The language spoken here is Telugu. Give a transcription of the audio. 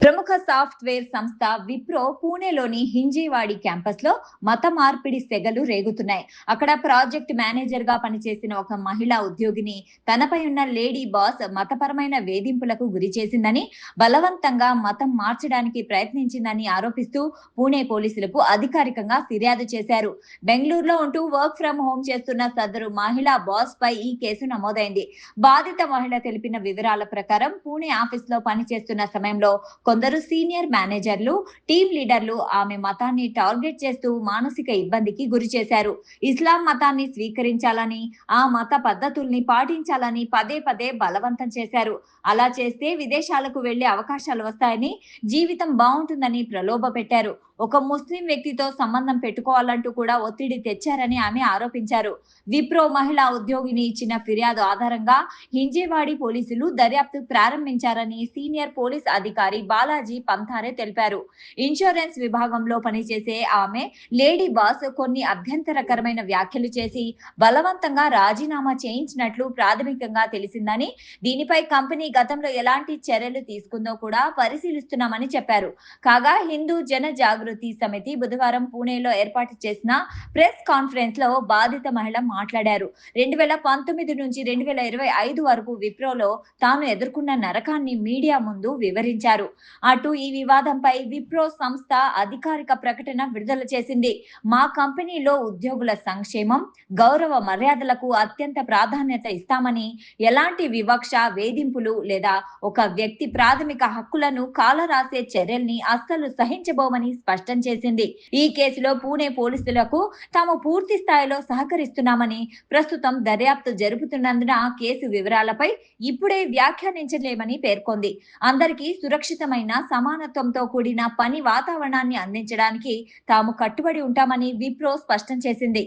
ప్రముఖ సాఫ్ట్‌వేర్ సంస్థ విప్రో పూణేలోని హింజీవాడి క్యాంపస్‌లో మత మార్పిడి సెగలు రేగుతున్నాయి. అక్కడ ప్రాజెక్ట్ మేనేజర్‌గా పనిచేసిన ఒక మహిళా ఉద్యోగిని తనపై ఉన్న లేడీ బాస్ మతపరమైన వేధింపులకు గురిచేసిందని, బలవంతంగా మతం మార్చడానికి ప్రయత్నించిందని ఆరోపిస్తూ పూణే పోలీసులకు అధికారికంగా ఫిర్యాదు చేశారు. బెంగళూరులో ఉంటూ వర్క్ ఫ్రమ్ హోమ్ చేస్తున్న సదరు మహిళా బాస్‌పై ఈ కేసు నమోదైంది. బాధిత మహిళ తెలిపిన వివరాల ప్రకారం పూణే ఆఫీస్‌లో పనిచేస్తున్న సమయంలో కొందరు సీనియర్ మేనేజర్లు, టీమ్ లీడర్లు ఆమె మతాన్ని టార్గెట్ చేస్తూ మానసిక ఇబ్బందికి గురిచేశారు. ఇస్లాం మతాన్ని స్వీకరించాలని, ఆ మత పద్ధతుల్ని పాటించాలని పదే పదే బలవంతం చేశారు. అలా చేస్తే విదేశాలకు వెళ్లే అవకాశాలు వస్తాయని, జీవితం బావుంటుందని ప్రలోభపెట్టారు. ఒక ముస్లిం వ్యక్తితో సంబంధం పెట్టుకోవాలంటూ కూడా ఒత్తిడి తెచ్చారని ఆమె ఆరోపించారు. విప్రో మహిళా ఉద్యోగిని ఇచ్చిన ఫిర్యాదు ఆధారంగా హింజేవాడి పోలీసులు దర్యాప్తు ప్రారంభించారని సీనియర్ పోలీస్ అధికారి బాలాజీ పంథారే తెలిపారు. ఇన్సూరెన్స్ విభాగంలో పనిచేసే ఆమె లేడీ బాస్ కొన్ని అభ్యంతరకరమైన వ్యాఖ్యలు చేసి బలవంతంగా రాజీనామా చేయించినట్లు ప్రాథమికంగా తెలిసిందని, దీనిపై కంపెనీ గతంలో ఎలాంటి చర్యలు తీసుకుందో కూడా పరిశీలిస్తున్నామని చెప్పారు. కాగా హిందూ జన జాగృతి సమితి బుధవారం పూణేలో ఏర్పాటు చేసిన ప్రెస్ కాన్ఫరెన్స్ లో బాధిత మహిళ మాట్లాడారు. 2019 నుంచి 2025 వరకు విప్రోలో తాను ఎదుర్కొన్న నరకాన్ని మీడియా ముందు వివరించారు. అటు ఈ వివాదంపై విప్రో సంస్థ అధికారిక ప్రకటన విడుదల చేసింది. మా కంపెనీలో ఉద్యోగుల సంక్షేమం, గౌరవ మర్యాదలకు అత్యంత ప్రాధాన్యత ఇస్తామని, ఎలాంటి వివక్ష, వేధింపులు లేదా ఒక వ్యక్తి ప్రాథమిక హక్కులను కాలరాసే చర్యల్ని అస్సలు సహించబోమని స్పష్టం చేసింది. ఈ కేసులో పూణే పోలీసులకు తాము పూర్తి స్థాయిలో సహకరిస్తున్నామని, ప్రస్తుతం దర్యాప్తు జరుపుతున్నందున కేసు వివరాలపై ఇప్పుడే వ్యాఖ్యానించలేమని పేర్కొంది. అందరికీ సురక్షితమైన, సమానత్వంతో కూడిన పని వాతావరణాన్ని అందించడానికి తాము కట్టుబడి ఉంటామని విప్రో స్పష్టం చేసింది.